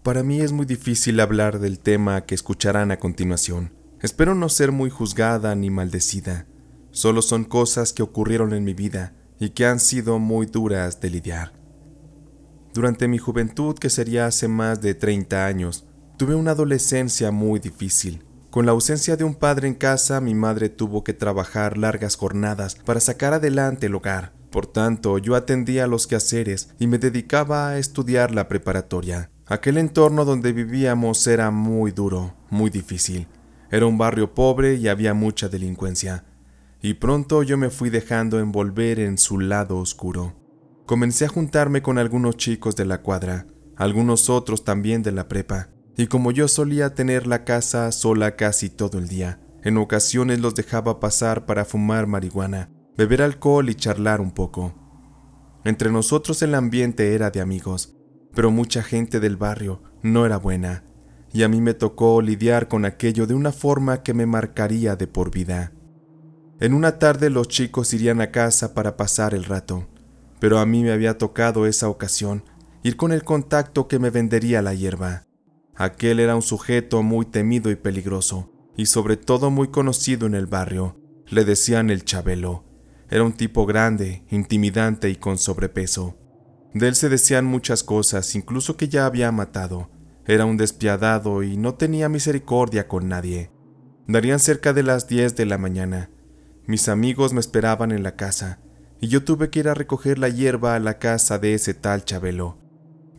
Para mí es muy difícil hablar del tema que escucharán a continuación. Espero no ser muy juzgada ni maldecida. Solo son cosas que ocurrieron en mi vida y que han sido muy duras de lidiar. Durante mi juventud, que sería hace más de 30 años, tuve una adolescencia muy difícil. Con la ausencia de un padre en casa, mi madre tuvo que trabajar largas jornadas para sacar adelante el hogar. Por tanto, yo atendía los quehaceres y me dedicaba a estudiar la preparatoria. Aquel entorno donde vivíamos era muy duro, muy difícil. Era un barrio pobre y había mucha delincuencia. Y pronto yo me fui dejando envolver en su lado oscuro. Comencé a juntarme con algunos chicos de la cuadra, algunos otros también de la prepa. Y como yo solía tener la casa sola casi todo el día, en ocasiones los dejaba pasar para fumar marihuana, beber alcohol y charlar un poco. Entre nosotros el ambiente era de amigos, pero mucha gente del barrio no era buena, y a mí me tocó lidiar con aquello de una forma que me marcaría de por vida. En una tarde los chicos irían a casa para pasar el rato, pero a mí me había tocado esa ocasión ir con el contacto que me vendería la hierba. Aquel era un sujeto muy temido y peligroso, y sobre todo muy conocido en el barrio. Le decían el Chabelo. Era un tipo grande, intimidante y con sobrepeso. De él se decían muchas cosas, incluso que ya había matado. Era un despiadado y no tenía misericordia con nadie. Darían cerca de las 10 de la mañana. Mis amigos me esperaban en la casa, y yo tuve que ir a recoger la hierba a la casa de ese tal Chabelo.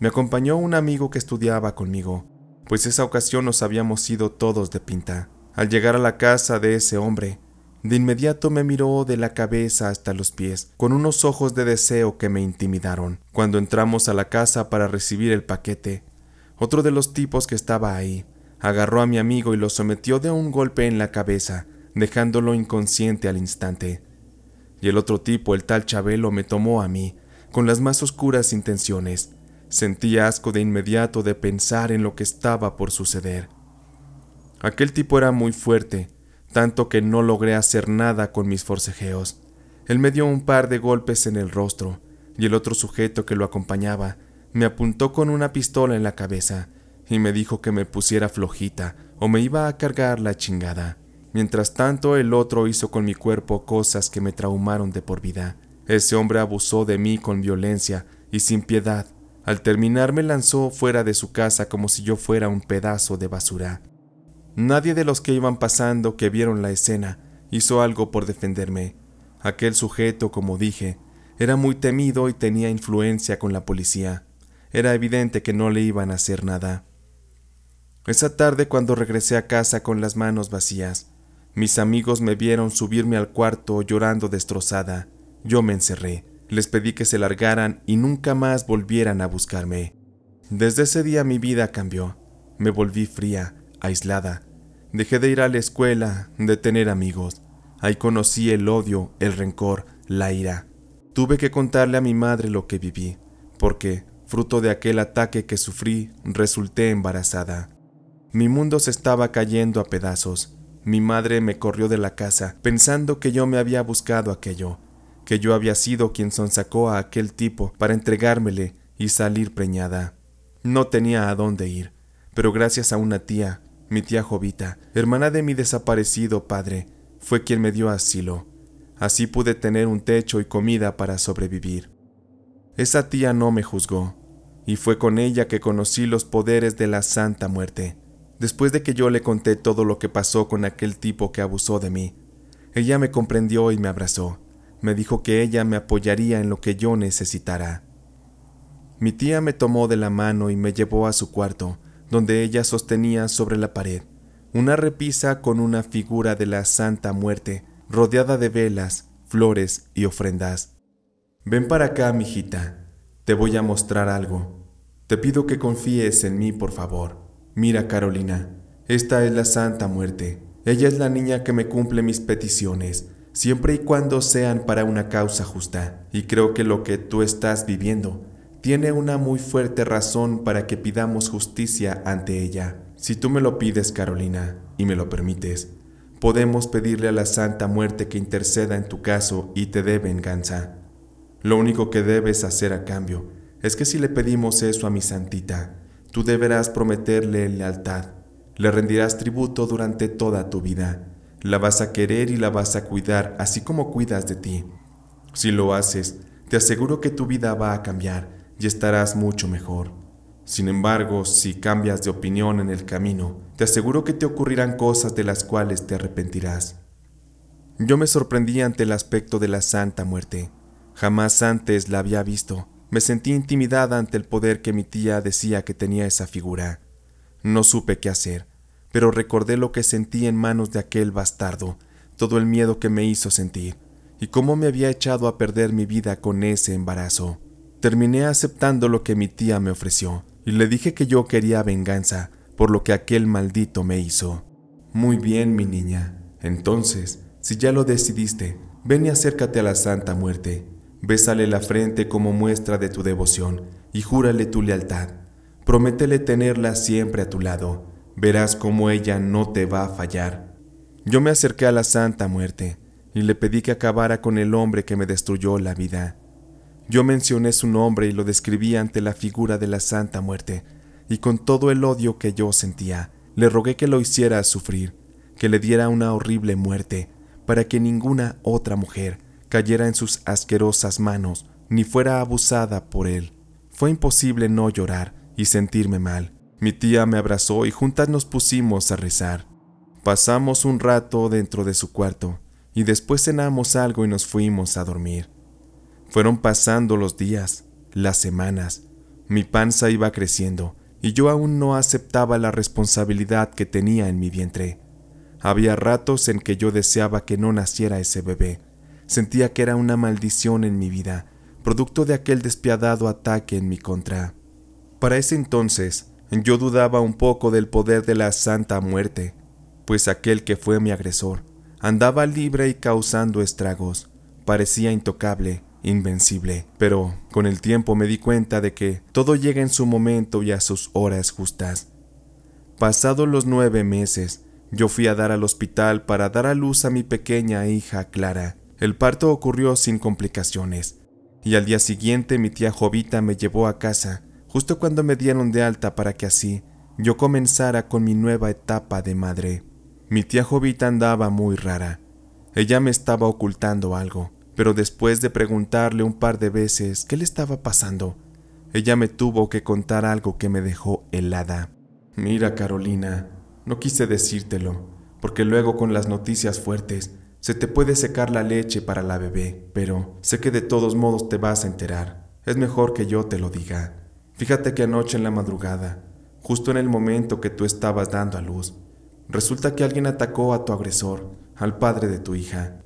Me acompañó un amigo que estudiaba conmigo, pues esa ocasión nos habíamos ido todos de pinta. Al llegar a la casa de ese hombre, de inmediato me miró de la cabeza hasta los pies, con unos ojos de deseo que me intimidaron. Cuando entramos a la casa para recibir el paquete, otro de los tipos que estaba ahí agarró a mi amigo y lo sometió de un golpe en la cabeza, dejándolo inconsciente al instante. Y el otro tipo, el tal Chabelo, me tomó a mí, con las más oscuras intenciones. Sentí asco de inmediato de pensar en lo que estaba por suceder. Aquel tipo era muy fuerte, tanto que no logré hacer nada con mis forcejeos. Él me dio un par de golpes en el rostro, y el otro sujeto que lo acompañaba me apuntó con una pistola en la cabeza y me dijo que me pusiera flojita o me iba a cargar la chingada. Mientras tanto, el otro hizo con mi cuerpo cosas que me traumaron de por vida. Ese hombre abusó de mí con violencia y sin piedad. Al terminar me lanzó fuera de su casa como si yo fuera un pedazo de basura. Nadie de los que iban pasando, que vieron la escena, hizo algo por defenderme. Aquel sujeto, como dije, era muy temido y tenía influencia con la policía. Era evidente que no le iban a hacer nada. Esa tarde, cuando regresé a casa con las manos vacías, mis amigos me vieron subirme al cuarto llorando destrozada. Yo me encerré. Les pedí que se largaran y nunca más volvieran a buscarme. Desde ese día mi vida cambió. Me volví fría, aislada. Dejé de ir a la escuela, de tener amigos. Ahí conocí el odio, el rencor, la ira. Tuve que contarle a mi madre lo que viví, porque, fruto de aquel ataque que sufrí, resulté embarazada. Mi mundo se estaba cayendo a pedazos. Mi madre me corrió de la casa, pensando que yo me había buscado aquello, que yo había sido quien sonsacó a aquel tipo para entregármele y salir preñada. No tenía a dónde ir, pero gracias a una tía, mi tía Jovita, hermana de mi desaparecido padre, fue quien me dio asilo. Así pude tener un techo y comida para sobrevivir. Esa tía no me juzgó, y fue con ella que conocí los poderes de la Santa Muerte. Después de que yo le conté todo lo que pasó con aquel tipo que abusó de mí, ella me comprendió y me abrazó. Me dijo que ella me apoyaría en lo que yo necesitara. Mi tía me tomó de la mano y me llevó a su cuarto, donde ella sostenía sobre la pared una repisa con una figura de la Santa Muerte, rodeada de velas, flores y ofrendas. «Ven para acá, mijita. Te voy a mostrar algo. Te pido que confíes en mí, por favor. Mira, Carolina, esta es la Santa Muerte. Ella es la niña que me cumple mis peticiones, siempre y cuando sean para una causa justa. Y creo que lo que tú estás viviendo tiene una muy fuerte razón para que pidamos justicia ante ella. Si tú me lo pides, Carolina, y me lo permites, podemos pedirle a la Santa Muerte que interceda en tu caso y te dé venganza. Lo único que debes hacer a cambio es que si le pedimos eso a mi santita, Tú deberás prometerle lealtad. Le rendirás tributo durante toda tu vida. La vas a querer y la vas a cuidar, así como cuidas de ti. Si lo haces, te aseguro que tu vida va a cambiar y estarás mucho mejor. Sin embargo, si cambias de opinión en el camino, te aseguro que te ocurrirán cosas de las cuales te arrepentirás. Yo me sorprendí ante el aspecto de la Santa Muerte. Jamás antes la había visto. Me sentí intimidada ante el poder que mi tía decía que tenía esa figura. No supe qué hacer, pero recordé lo que sentí en manos de aquel bastardo, todo el miedo que me hizo sentir, y cómo me había echado a perder mi vida con ese embarazo. Terminé aceptando lo que mi tía me ofreció, y le dije que yo quería venganza por lo que aquel maldito me hizo. Muy bien, mi niña. Entonces, si ya lo decidiste, ven y acércate a la Santa Muerte. Bésale la frente como muestra de tu devoción y júrale tu lealtad. Prométele tenerla siempre a tu lado. Verás cómo ella no te va a fallar. Yo me acerqué a la Santa Muerte y le pedí que acabara con el hombre que me destruyó la vida. Yo mencioné su nombre y lo describí ante la figura de la Santa Muerte, y con todo el odio que yo sentía, le rogué que lo hiciera sufrir, que le diera una horrible muerte, para que ninguna otra mujer cayera en sus asquerosas manos, ni fuera abusada por él. Fue imposible no llorar y sentirme mal. Mi tía me abrazó y juntas nos pusimos a rezar. Pasamos un rato dentro de su cuarto, y después cenamos algo y nos fuimos a dormir. Fueron pasando los días, las semanas. Mi panza iba creciendo, y yo aún no aceptaba la responsabilidad que tenía en mi vientre. Había ratos en que yo deseaba que no naciera ese bebé. Sentía que era una maldición en mi vida, producto de aquel despiadado ataque en mi contra. Para ese entonces, yo dudaba un poco del poder de la Santa Muerte, pues aquel que fue mi agresor andaba libre y causando estragos. Parecía intocable, invencible, pero con el tiempo me di cuenta de que todo llega en su momento y a sus horas justas. Pasados los 9 meses, yo fui a dar al hospital para dar a luz a mi pequeña hija Clara. El parto ocurrió sin complicaciones, y al día siguiente mi tía Jovita me llevó a casa, justo cuando me dieron de alta para que así yo comenzara con mi nueva etapa de madre. Mi tía Jovita andaba muy rara. Ella me estaba ocultando algo, pero después de preguntarle un par de veces qué le estaba pasando, ella me tuvo que contar algo que me dejó helada. Mira, Carolina, no quise decírtelo, porque luego con las noticias fuertes se te puede secar la leche para la bebé, pero sé que de todos modos te vas a enterar. Es mejor que yo te lo diga. Fíjate que anoche en la madrugada, justo en el momento que tú estabas dando a luz, resulta que alguien atacó a tu agresor, al padre de tu hija.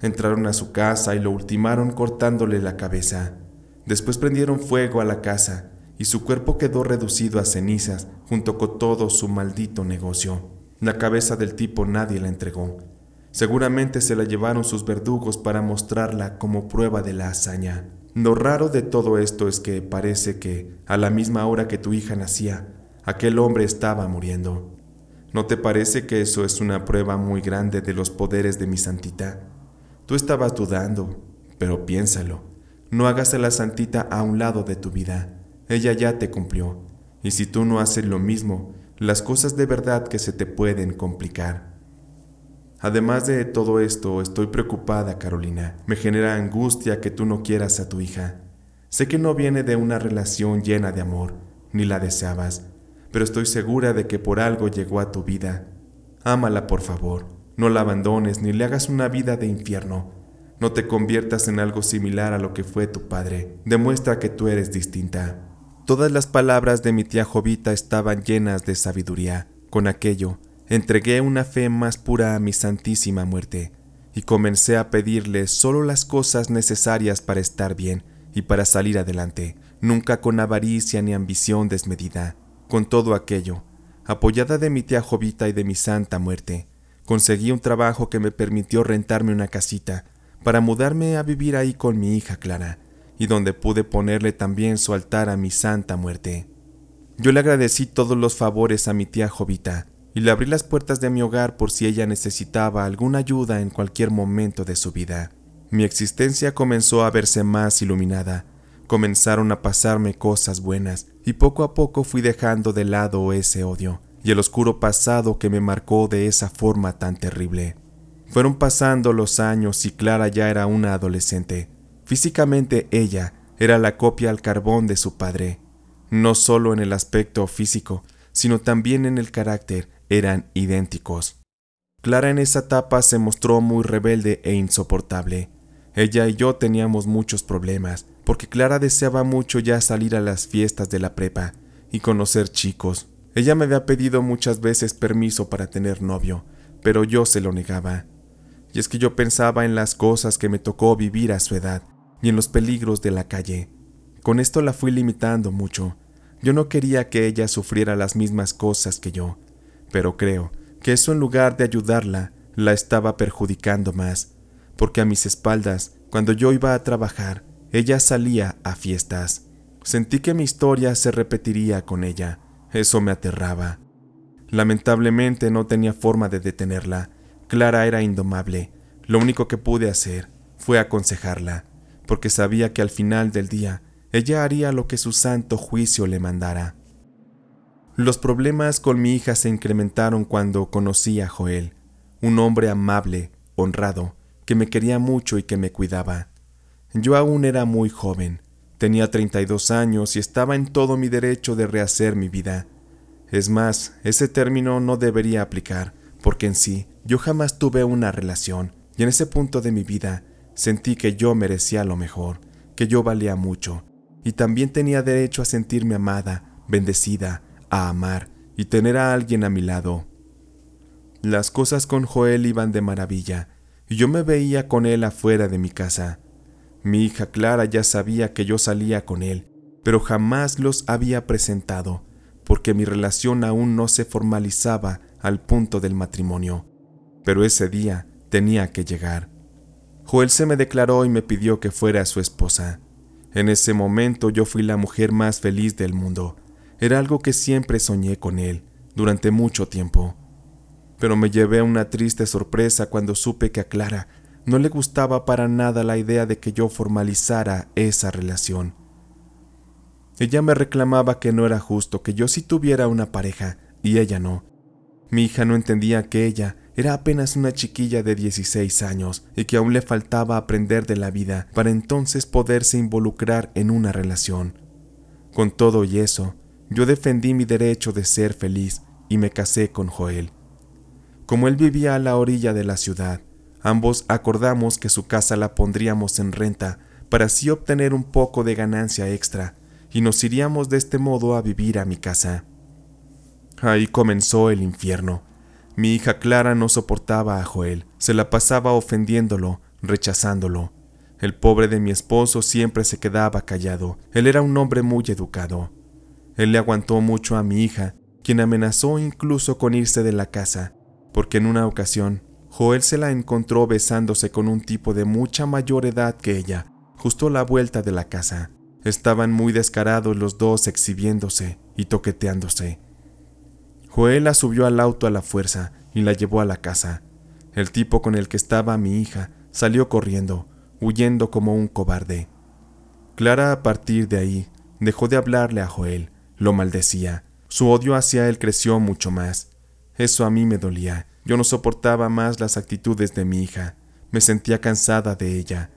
Entraron a su casa y lo ultimaron cortándole la cabeza. Después prendieron fuego a la casa y su cuerpo quedó reducido a cenizas junto con todo su maldito negocio. La cabeza del tipo nadie la entregó. Seguramente se la llevaron sus verdugos para mostrarla como prueba de la hazaña. Lo raro de todo esto es que parece que, a la misma hora que tu hija nacía, aquel hombre estaba muriendo. ¿No te parece que eso es una prueba muy grande de los poderes de mi santita? Tú estabas dudando, pero piénsalo. No hagas a la santita a un lado de tu vida. Ella ya te cumplió. Y si tú no haces lo mismo, las cosas de verdad que se te pueden complicar. Además de todo esto, estoy preocupada, Carolina. Me genera angustia que tú no quieras a tu hija. Sé que no viene de una relación llena de amor, ni la deseabas, pero estoy segura de que por algo llegó a tu vida. Ámala, por favor. No la abandones ni le hagas una vida de infierno. No te conviertas en algo similar a lo que fue tu padre. Demuestra que tú eres distinta. Todas las palabras de mi tía Jovita estaban llenas de sabiduría. Con aquello, entregué una fe más pura a mi santísima muerte y comencé a pedirle solo las cosas necesarias para estar bien y para salir adelante, nunca con avaricia ni ambición desmedida. Con todo aquello, apoyada de mi tía Jovita y de mi santa muerte, conseguí un trabajo que me permitió rentarme una casita para mudarme a vivir ahí con mi hija Clara, y donde pude ponerle también su altar a mi santa muerte. Yo le agradecí todos los favores a mi tía Jovita y le abrí las puertas de mi hogar por si ella necesitaba alguna ayuda en cualquier momento de su vida. Mi existencia comenzó a verse más iluminada comenzaron a pasarme cosas buenas y poco a poco fui dejando de lado ese odio y el oscuro pasado que me marcó de esa forma tan terrible. Fueron pasando los años y Clara ya era una adolescente. Físicamente ella era la copia al carbón de su padre. No solo en el aspecto físico, sino también en el carácter eran idénticos. Clara en esa etapa se mostró muy rebelde e insoportable. Ella y yo teníamos muchos problemas, porque Clara deseaba mucho ya salir a las fiestas de la prepa y conocer chicos. Ella me había pedido muchas veces permiso para tener novio, pero yo se lo negaba. Y es que yo pensaba en las cosas que me tocó vivir a su edad y en los peligros de la calle. Con esto la fui limitando mucho. Yo no quería que ella sufriera las mismas cosas que yo, pero creo que eso en lugar de ayudarla, la estaba perjudicando más, porque a mis espaldas, cuando yo iba a trabajar, ella salía a fiestas. Sentí que mi historia se repetiría con ella. Eso me aterraba. Lamentablemente no tenía forma de detenerla. Clara era indomable. Lo único que pude hacer fue aconsejarla, porque sabía que al final del día ella haría lo que su santo juicio le mandara. Los problemas con mi hija se incrementaron cuando conocí a Joel, un hombre amable, honrado, que me quería mucho y que me cuidaba. Yo aún era muy joven, tenía 32 años y estaba en todo mi derecho de rehacer mi vida. Es más, ese término no debería aplicar, porque en sí yo jamás tuve una relación, y en ese punto de mi vida sentí que yo merecía lo mejor, que yo valía mucho, y también tenía derecho a sentirme amada, bendecida, a amar y tener a alguien a mi lado. Las cosas con Joel iban de maravilla, y yo me veía con él afuera de mi casa. Mi hija Clara ya sabía que yo salía con él, pero jamás los había presentado, porque mi relación aún no se formalizaba al punto del matrimonio. Pero ese día tenía que llegar. Joel se me declaró y me pidió que fuera su esposa. En ese momento yo fui la mujer más feliz del mundo. Era algo que siempre soñé con él, durante mucho tiempo. Pero me llevé una triste sorpresa cuando supe que a Clara no le gustaba para nada la idea de que yo formalizara esa relación. Ella me reclamaba que no era justo que yo sí tuviera una pareja y ella no. Mi hija no entendía que ella era apenas una chiquilla de 16 años y que aún le faltaba aprender de la vida para entonces poderse involucrar en una relación. Con todo y eso, yo defendí mi derecho de ser feliz y me casé con Joel. Como él vivía a la orilla de la ciudad, ambos acordamos que su casa la pondríamos en renta para así obtener un poco de ganancia extra, y nos iríamos de este modo a vivir a mi casa. Ahí comenzó el infierno. Mi hija Clara no soportaba a Joel, se la pasaba ofendiéndolo, rechazándolo. El pobre de mi esposo siempre se quedaba callado. Él era un hombre muy educado. Él le aguantó mucho a mi hija, quien amenazó incluso con irse de la casa, porque en una ocasión Joel se la encontró besándose con un tipo de mucha mayor edad que ella, justo a la vuelta de la casa. Estaban muy descarados los dos exhibiéndose y toqueteándose. Joel la subió al auto a la fuerza y la llevó a la casa. El tipo con el que estaba mi hija salió corriendo, huyendo como un cobarde. Clara a partir de ahí dejó de hablarle a Joel, lo maldecía. Su odio hacia él creció mucho más. Eso a mí me dolía. Yo no soportaba más las actitudes de mi hija. Me sentía cansada de ella.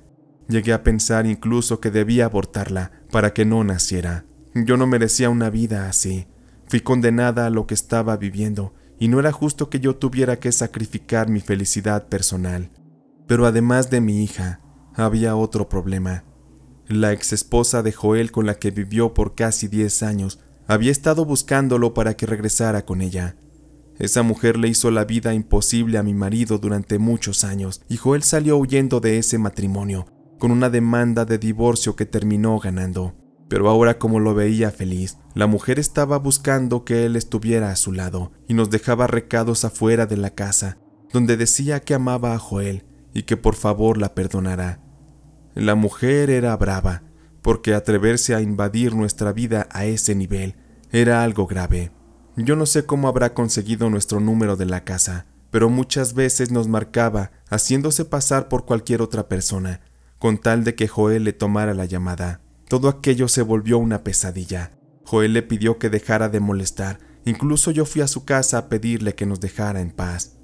Llegué a pensar incluso que debía abortarla para que no naciera. Yo no merecía una vida así. Fui condenada a lo que estaba viviendo y no era justo que yo tuviera que sacrificar mi felicidad personal. Pero además de mi hija, había otro problema. La exesposa de Joel con la que vivió por casi 10 años había estado buscándolo para que regresara con ella. Esa mujer le hizo la vida imposible a mi marido durante muchos años y Joel salió huyendo de ese matrimonio con una demanda de divorcio que terminó ganando. Pero ahora, como lo veía feliz, la mujer estaba buscando que él estuviera a su lado y nos dejaba recados afuera de la casa, donde decía que amaba a Joel y que por favor la perdonara. La mujer era brava, porque atreverse a invadir nuestra vida a ese nivel era algo grave. Yo no sé cómo habrá conseguido nuestro número de la casa, pero muchas veces nos marcaba haciéndose pasar por cualquier otra persona, con tal de que Joel le tomara la llamada. Todo aquello se volvió una pesadilla. Joel le pidió que dejara de molestar. Incluso yo fui a su casa a pedirle que nos dejara en paz.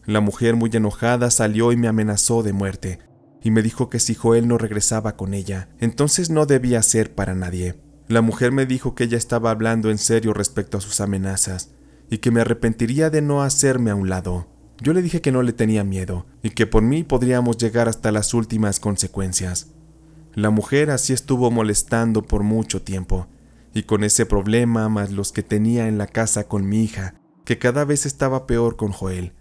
La mujer, muy enojada, salió y me amenazó de muerte, y me dijo que si Joel no regresaba con ella, entonces no debía ser para nadie. La mujer me dijo que ella estaba hablando en serio respecto a sus amenazas, y que me arrepentiría de no hacerme a un lado. Yo le dije que no le tenía miedo, y que por mí podríamos llegar hasta las últimas consecuencias. La mujer así estuvo molestando por mucho tiempo, y con ese problema más los que tenía en la casa con mi hija, que cada vez estaba peor con Joel,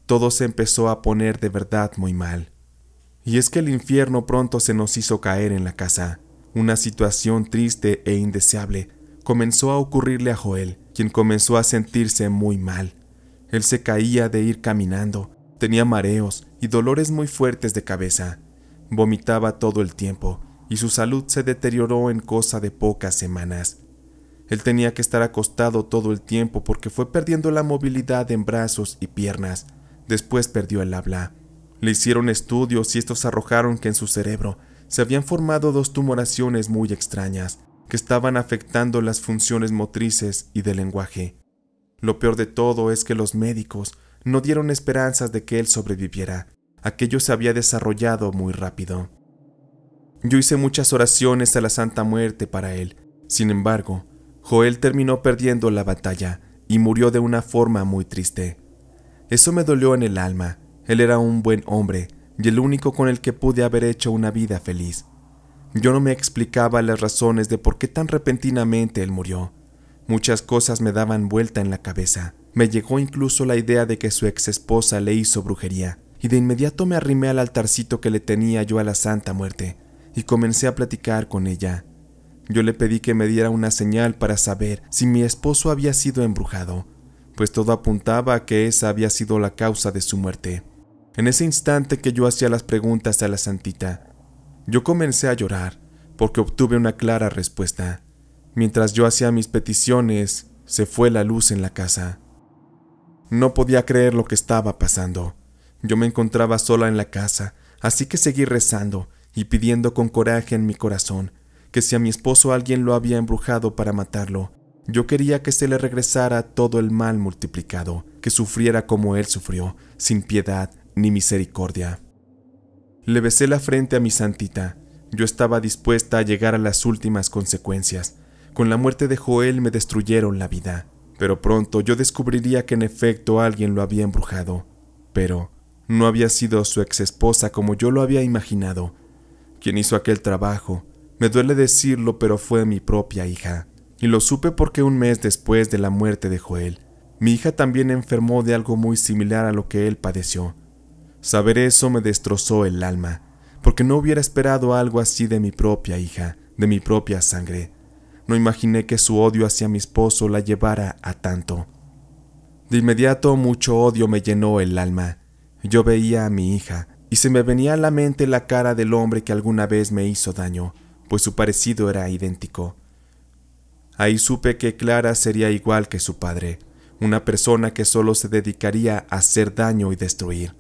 todo se empezó a poner de verdad muy mal. Y es que el infierno pronto se nos hizo caer en la casa. Una situación triste e indeseable comenzó a ocurrirle a Joel, quien comenzó a sentirse muy mal. Él se caía de ir caminando, tenía mareos y dolores muy fuertes de cabeza. Vomitaba todo el tiempo y su salud se deterioró en cosa de pocas semanas. Él tenía que estar acostado todo el tiempo porque fue perdiendo la movilidad en brazos y piernas. Después perdió el habla. Le hicieron estudios y estos arrojaron que en su cerebro se habían formado 2 tumoraciones muy extrañas que estaban afectando las funciones motrices y del lenguaje. Lo peor de todo es que los médicos no dieron esperanzas de que él sobreviviera. Aquello se había desarrollado muy rápido. Yo hice muchas oraciones a la Santa Muerte para él. Sin embargo, Joel terminó perdiendo la batalla y murió de una forma muy triste. Eso me dolió en el alma. Él era un buen hombre y el único con el que pude haber hecho una vida feliz. Yo no me explicaba las razones de por qué tan repentinamente él murió. Muchas cosas me daban vuelta en la cabeza. Me llegó incluso la idea de que su ex esposa le hizo brujería, y de inmediato me arrimé al altarcito que le tenía yo a la Santa Muerte y comencé a platicar con ella. Yo le pedí que me diera una señal para saber si mi esposo había sido embrujado, pues todo apuntaba a que esa había sido la causa de su muerte. En ese instante que yo hacía las preguntas a la santita, yo comencé a llorar porque obtuve una clara respuesta. Mientras yo hacía mis peticiones, se fue la luz en la casa. No podía creer lo que estaba pasando. Yo me encontraba sola en la casa, así que seguí rezando y pidiendo con coraje en mi corazón que si a mi esposo alguien lo había embrujado para matarlo, yo quería que se le regresara todo el mal multiplicado, que sufriera como él sufrió, sin piedad ni misericordia. Le besé la frente a mi santita. Yo estaba dispuesta a llegar a las últimas consecuencias. Con la muerte de Joel me destruyeron la vida, pero pronto yo descubriría que en efecto alguien lo había embrujado. Pero no había sido su ex esposa como yo lo había imaginado. Quien hizo aquel trabajo, me duele decirlo, pero fue mi propia hija. Y lo supe porque un mes después de la muerte de Joel, mi hija también enfermó de algo muy similar a lo que él padeció. Saber eso me destrozó el alma, porque no hubiera esperado algo así de mi propia hija, de mi propia sangre. No imaginé que su odio hacia mi esposo la llevara a tanto. De inmediato mucho odio me llenó el alma. Yo veía a mi hija, y se me venía a la mente la cara del hombre que alguna vez me hizo daño, pues su parecido era idéntico. Ahí supe que Clara sería igual que su padre, una persona que solo se dedicaría a hacer daño y destruir.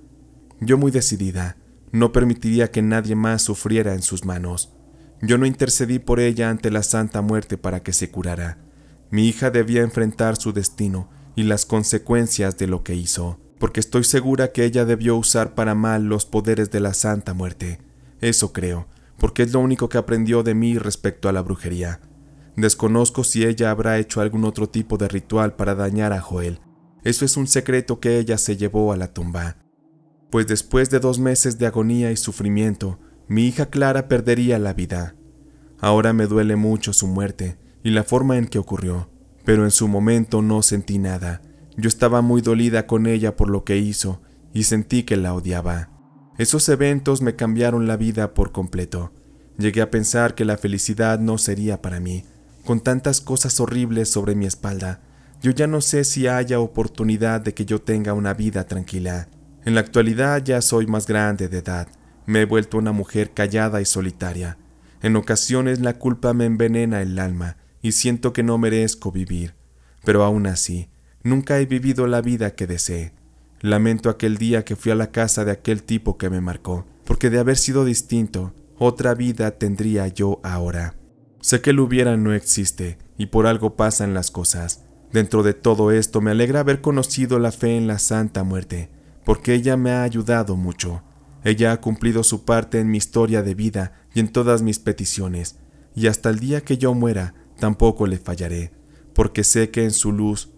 Yo, muy decidida, no permitiría que nadie más sufriera en sus manos. Yo no intercedí por ella ante la Santa Muerte para que se curara. Mi hija debía enfrentar su destino y las consecuencias de lo que hizo, porque estoy segura que ella debió usar para mal los poderes de la Santa Muerte. Eso creo, porque es lo único que aprendió de mí respecto a la brujería. Desconozco si ella habrá hecho algún otro tipo de ritual para dañar a Joel. Eso es un secreto que ella se llevó a la tumba. Pues después de 2 meses de agonía y sufrimiento, mi hija Clara perdería la vida. Ahora me duele mucho su muerte y la forma en que ocurrió, pero en su momento no sentí nada. Yo estaba muy dolida con ella por lo que hizo y sentí que la odiaba. Esos eventos me cambiaron la vida por completo. Llegué a pensar que la felicidad no sería para mí. Con tantas cosas horribles sobre mi espalda, yo ya no sé si haya oportunidad de que yo tenga una vida tranquila. En la actualidad ya soy más grande de edad. Me he vuelto una mujer callada y solitaria. En ocasiones la culpa me envenena el alma y siento que no merezco vivir. Pero aún así, nunca he vivido la vida que deseé. Lamento aquel día que fui a la casa de aquel tipo que me marcó, porque de haber sido distinto, otra vida tendría yo ahora. Sé que el hubiera no existe, y por algo pasan las cosas. Dentro de todo esto me alegra haber conocido la fe en la Santa Muerte, porque ella me ha ayudado mucho. Ella ha cumplido su parte en mi historia de vida y en todas mis peticiones, y hasta el día que yo muera tampoco le fallaré, porque sé que su luz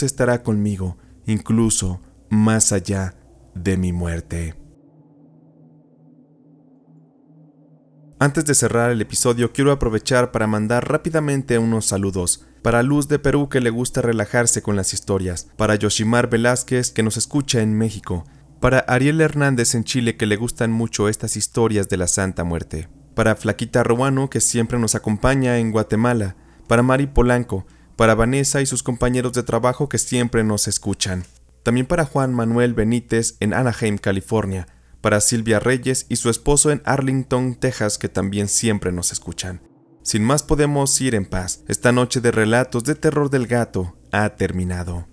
estará conmigo, incluso más allá de mi muerte. Antes de cerrar el episodio, quiero aprovechar para mandar rápidamente unos saludos. Para Luz de Perú, que le gusta relajarse con las historias. Para Yoshimar Velázquez, que nos escucha en México. Para Ariel Hernández en Chile, que le gustan mucho estas historias de la Santa Muerte. Para Flaquita Ruano, que siempre nos acompaña en Guatemala. Para Mari Polanco. Para Vanessa y sus compañeros de trabajo que siempre nos escuchan. También para Juan Manuel Benítez en Anaheim, California. Para Silvia Reyes y su esposo en Arlington, Texas, que también siempre nos escuchan. Sin más, podemos ir en paz. Esta noche de relatos de terror del gato ha terminado.